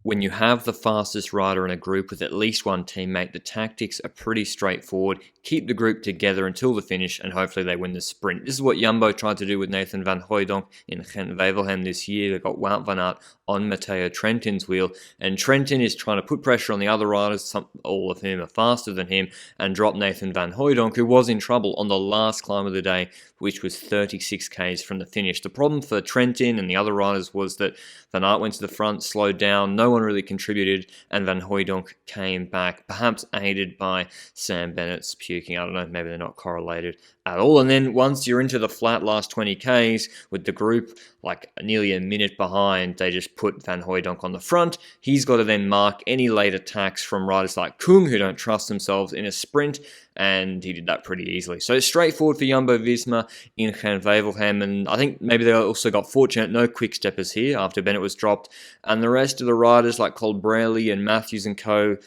When you have the fastest rider in a group with at least one teammate, the tactics are pretty straightforward. Keep the group together until the finish, and hopefully they win the sprint. This is what Jumbo tried to do with Nathan van Hooijdonk in Gent-Wevelgem this year. They got Wout van Aert on Matteo Trentin's wheel, and Trentin is trying to put pressure on the other riders, all of whom are faster than him, and drop Nathan van Hooijdonk, who was in trouble on the last climb of the day, which was 36 k's from the finish. The problem for Trentin and the other riders was that Van Aert went to the front, slowed down, no one really contributed, and Van Hooijdonk came back, perhaps aided by Sam Bennett's puking. I don't know, maybe they're not correlated at all. And then once you're into the flat last 20 k's with the group like nearly a minute behind, they just put Van Hooijdonk on the front. He's got to then mark any late attacks from riders like Kung, who don't trust themselves in a sprint, and he did that pretty easily. So it's straightforward for Jumbo-Visma in Gent-Wevelgem, and I think maybe they also got fortunate, no quick steppers here after Bennett was dropped, and the rest of the riders like Colbrelli and Matthews and co,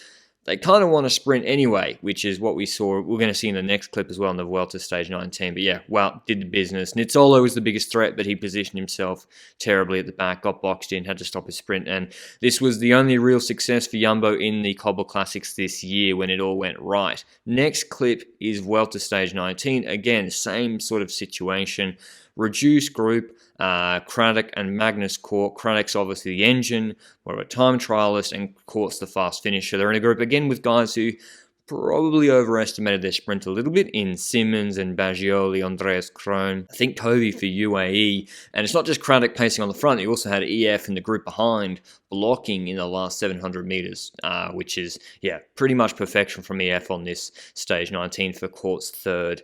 they kind of want to sprint anyway, which is what we're going to see in the next clip as well in the Vuelta stage 19. But yeah, Wout did the business. Nizzolo was the biggest threat, but he positioned himself terribly at the back, got boxed in, had to stop his sprint. And this was the only real success for Jumbo in the Cobble Classics this year when it all went right. Next clip is Vuelta stage 19. Again, same sort of situation. Reduced group, Craddock and Magnus Cort. Craddock's obviously the engine, more of a time trialist, and Cort's the fast finisher. They're in a group again with guys who probably overestimated their sprint a little bit in Simmons and Baggioli, Andreas Krohn. I think Covey for UAE. And it's not just Craddock pacing on the front, you also had EF in the group behind blocking in the last 700 meters, which is, pretty much perfection from EF on this stage 19 for Cort's third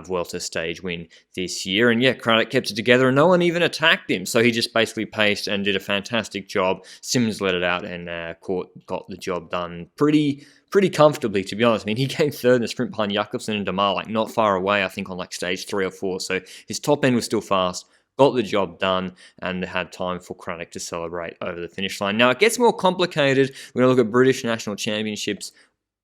Vuelta stage win this year. And Craddock kept it together and no one even attacked him. So he just basically paced and did a fantastic job. Simmons let it out and Cort got the job done pretty comfortably, to be honest. I mean, he came third in the sprint behind Jakobsen and Demar, like not far away, I think on like stage 3 or 4. So his top end was still fast, got the job done, and had time for Craddock to celebrate over the finish line. Now, it gets more complicated. We're going to look at British National Championships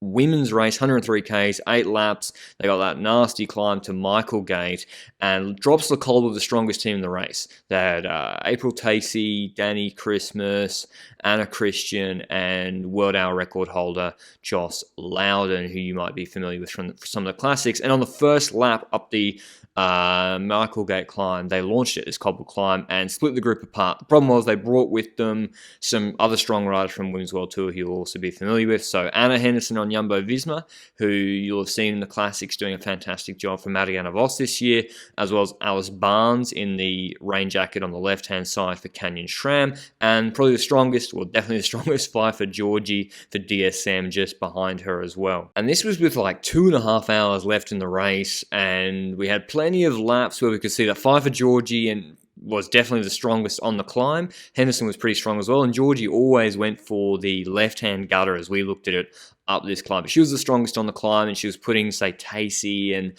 women's race, 103 k's, 8 laps. They got that nasty climb to Michael Gate and drops the Colby, the strongest team in the race. They had April Tacey, Danny Christmas, Anna Christian, and world hour record holder Joss Loudon, who you might be familiar with from some of the classics. And on the first lap up the Michael Gate climb, they launched it as cobble climb and split the group apart. The problem was they brought with them some other strong riders from Women's World Tour who you'll also be familiar with. So Anna Henderson on Jumbo-Visma, who you'll have seen in the classics doing a fantastic job for Marianne Vos this year, as well as Alice Barnes in the rain jacket on the left-hand side for Canyon SRAM, and probably the strongest, well definitely the strongest fly for Georgie for DSM just behind her as well. And this was with like 2.5 hours left in the race, and we had plenty of laps where we could see that fly for Georgie and was definitely the strongest on the climb. Henderson was pretty strong as well, and Georgie always went for the left-hand gutter as we looked at it up this climb. But she was the strongest on the climb, and she was putting, say, Tacey and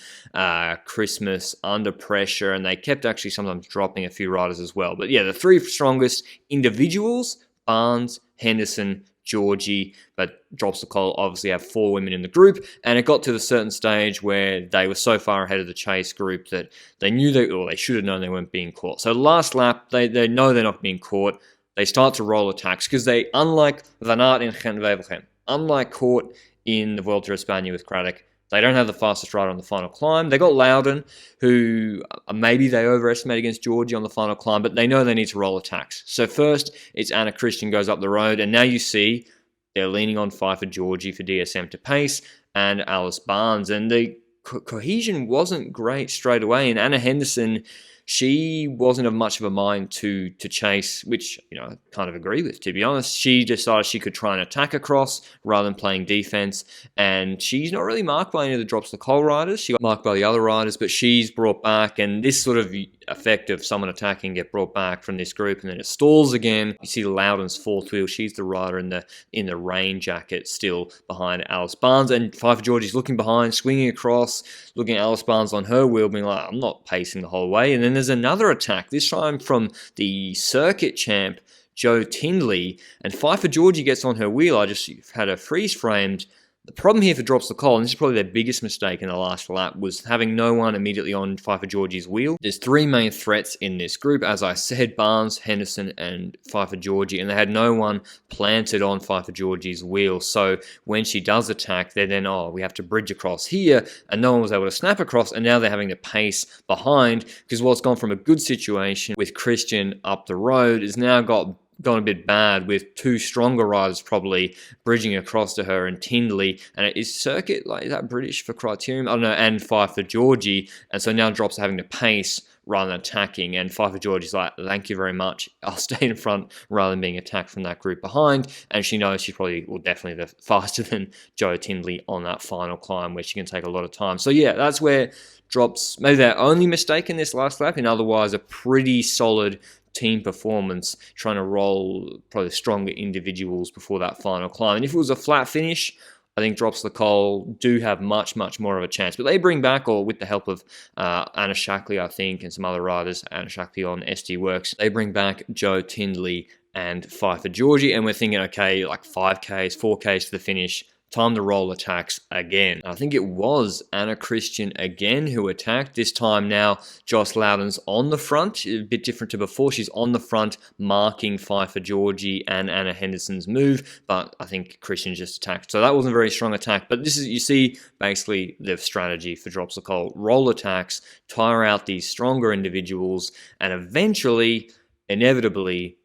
Christmas under pressure, and they kept actually sometimes dropping a few riders as well. But the 3 strongest individuals, Barnes, Henderson, Georgie, but drops the call, obviously have 4 women in the group, and it got to the certain stage where they were so far ahead of the chase group that they knew they should have known they weren't being caught. So last lap, they know they're not being caught. They start to roll attacks because they, unlike Van Aert in Gent-Wevelgem, unlike Cort in the Vuelta a Espana with Craddock, they don't have the fastest rider on the final climb. They got Loudon, who maybe they overestimate against Georgie on the final climb, but they know they need to roll attacks. So first, it's Anna Christian goes up the road, and now you see they're leaning on Pfeiffer Georgie for DSM to pace, and Alice Barnes. And the cohesion wasn't great straight away, and Anna Henderson, she wasn't of much of a mind to chase, which I kind of agree with, to be honest. She decided she could try and attack across rather than playing defense, and she's not really marked by any of the drops the Cole riders. She got marked by the other riders, but she's brought back, and this sort of effect of someone attacking get brought back from this group, and then it stalls again. You see Loudon's fourth wheel. She's the rider in the rain jacket still behind Alice Barnes, and Pfeiffer Georgie's looking behind, swinging across, looking at Alice Barnes on her wheel, being like, I'm not pacing the whole way. And then there's another attack, this time from the circuit champ Joe Tindley, and Pfeiffer Georgie gets on her wheel. I just had her freeze framed. The problem here for Drops the Coal, and this is probably their biggest mistake in the last lap, was having no one immediately on Pfeiffer Georgie's wheel. There's three main threats in this group, as I said, Barnes, Henderson, and Pfeiffer Georgie, and they had no one planted on Pfeiffer Georgie's wheel. So when she does attack, they're then, oh, we have to bridge across here, and no one was able to snap across, and now they're having to pace behind, because what's gone from a good situation with Christian up the road is now gone a bit bad with two stronger riders probably bridging across to her and Tindley, and is Circuit, like, is that British for Criterium? I don't know, and Pfeiffer Georgie, and so now Drops are having to pace rather than attacking, and Pfeiffer Georgie's like, thank you very much, I'll stay in front rather than being attacked from that group behind, and she knows she's probably, well, definitely faster than Joe Tindley on that final climb where she can take a lot of time. So yeah, that's where Drops, maybe their only mistake in this last lap, and otherwise a pretty solid team performance, trying to roll probably stronger individuals before that final climb. And if it was a flat finish, I think Drops the Coal do have much more of a chance. But they bring back, or with the help of Anna Shackley, I think, and some other riders, Anna Shackley on SD Works, they bring back Joe Tindley and Pfeiffer Georgie, and we're thinking, okay, like 5Ks, 4Ks to the finish, time to roll attacks again. I think it was Anna Christian again who attacked. This time now, Joss Loudon's on the front, a bit different to before. She's on the front, marking Pfeiffer Georgie and Anna Henderson's move, but I think Christian just attacked. So that wasn't a very strong attack, but this is, you see, basically the strategy for Drops the Coal. Roll attacks, tire out these stronger individuals, and eventually, inevitably,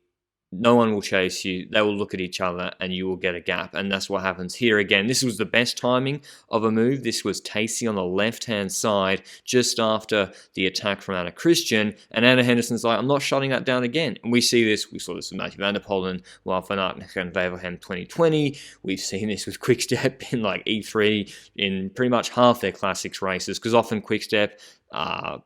no one will chase you, they will look at each other, and you will get a gap. And that's what happens here again. This was the best timing of a move. This was Tacey on the left-hand side, just after the attack from Anna Christian, and Anna Henderson's like, I'm not shutting that down again. And we see this, we saw this with Matthew van der Poel and Wout van Aert and Gent-Wevelgem 2020. We've seen this with Quickstep in like E3 in pretty much half their classics races, because often Quickstep,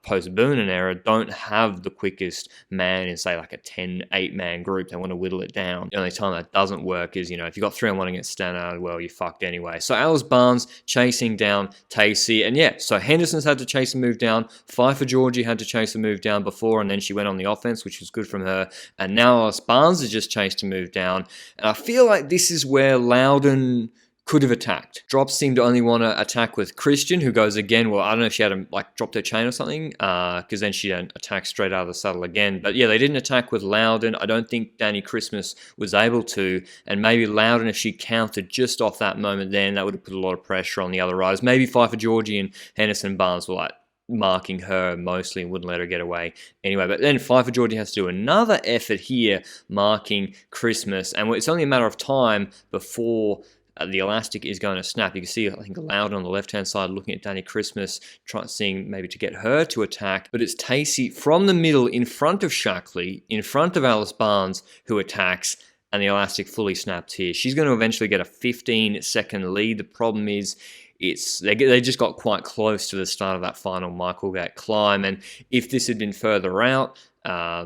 post-Boonen era, don't have the quickest man in, say, like a 8-man group. They want to whittle it down. The only time that doesn't work is, you know, if you got 3-on-1 against Stannard, well, you're fucked anyway. So Alice Barnes chasing down Tacey, and yeah, so Henderson's had to chase and move down. Pfeiffer Georgie had to chase and move down before, and then she went on the offense, which was good from her. And now Alice Barnes has just chased and moved down. And I feel like this is where Loudon could have attacked. Drops seemed to only want to attack with Christian, who goes again. Well, I don't know if she had like dropped her chain or something, because then she didn't attack straight out of the saddle again. But yeah, they didn't attack with Loudon. I don't think Danny Christmas was able to, and maybe Loudon, if she countered just off that moment, then that would have put a lot of pressure on the other riders. Maybe Pfeiffer Georgie and Henderson Barnes were like marking her mostly and wouldn't let her get away anyway. But then Pfeiffer Georgie has to do another effort here, marking Christmas, and it's only a matter of time before the elastic is going to snap. You can see, I think, Loudon on the left-hand side looking at Danny Christmas, seeing maybe to get her to attack. But it's Tacey from the middle in front of Shackley, in front of Alice Barnes, who attacks, and the elastic fully snaps here. She's going to eventually get a 15-second lead. The problem is, they just got quite close to the start of that final Michaelgate climb, and if this had been further out,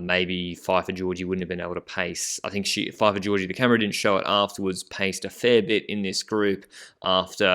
maybe Pfeiffer Georgie wouldn't have been able to pace. I think Pfeiffer Georgie, the camera didn't show it afterwards, paced a fair bit in this group after,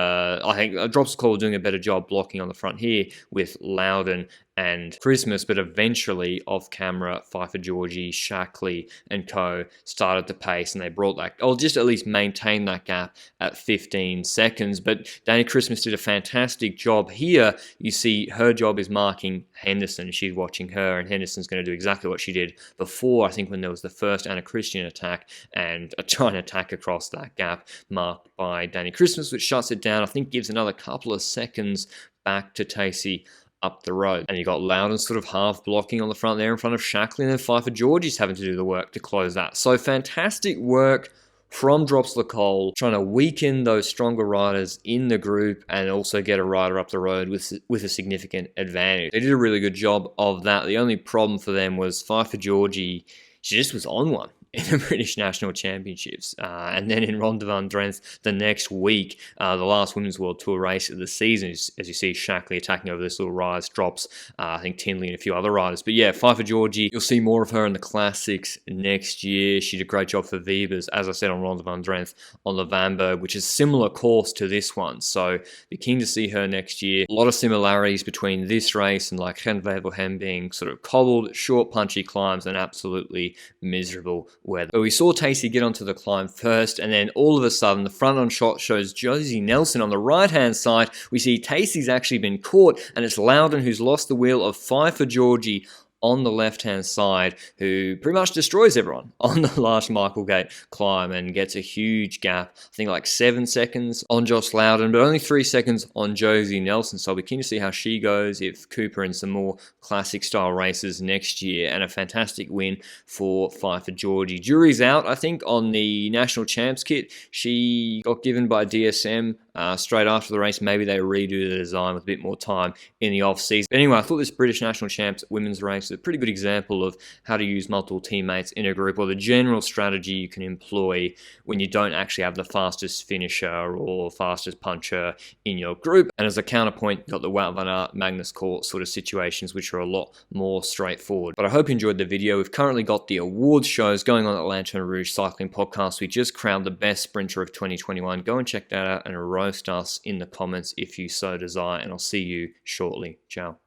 I think Drops the Coal doing a better job blocking on the front here with Loudon and Christmas, but eventually off camera, Pfeiffer Georgie, Shackley and co started to pace, and they brought that, or just at least maintain that gap at 15 seconds. But Danny Christmas did a fantastic job here. You see her job is marking Henderson. She's watching her, and Henderson's going to do exactly what she did before, I think, when there was the first Anna Christian attack, and trying to attack across that gap marked by Danny Christmas, which shuts it down. I think gives another couple of seconds back to Tacey up the road. And you got Loudon sort of half blocking on the front there in front of Shackley, and then Pfeiffer Georgie's having to do the work to close that. So fantastic work from Drops the Coal, trying to weaken those stronger riders in the group and also get a rider up the road with a significant advantage. They did a really good job of that. The only problem for them was Pfeiffer Georgie, she just was on one in the British National Championships. And then in Ronde van Drenthe the next week, the last Women's World Tour race of the season, as you see Shackley attacking over this little rise, Drops, I think Tindley and a few other riders. But yeah, Pfeiffer Georgie, you'll see more of her in the Classics next year. She did a great job for Vibers, as I said, on Ronde van Drenthe on the Vanberg, which is similar course to this one. So be keen to see her next year. A lot of similarities between this race and like Gent-Wevelgem being sort of cobbled, short, punchy climbs and absolutely miserable weather. But we saw Tacey get onto the climb first, and then all of a sudden the front on shot shows Josie Nelson on the right hand side. We see Tacey's actually been caught, and it's Loudon who's lost the wheel of Five for Georgie on the left-hand side, who pretty much destroys everyone on the last Michaelgate climb and gets a huge gap. I think like 7 seconds on Josh Loudon, but only 3 seconds on Josie Nelson. So I'll be keen to see how she goes if Cooper in some more classic style races next year, and a fantastic win for Five for Georgie. Jury's out, I think, on the National Champs kit. She got given by DSM straight after the race. Maybe they redo the design with a bit more time in the off-season. But anyway, I thought this British National Champs women's race is a pretty good example of how to use multiple teammates in a group, or the general strategy you can employ when you don't actually have the fastest finisher or fastest puncher in your group. And as a counterpoint, you've got the Wout van Aert, Magnus Cort sort of situations, which are a lot more straightforward. But I hope you enjoyed the video. We've currently got the awards shows going on at Lanterne Rouge Cycling Podcast. We just crowned the best sprinter of 2021. Go and check that out and roast us in the comments if you so desire, and I'll see you shortly. Ciao.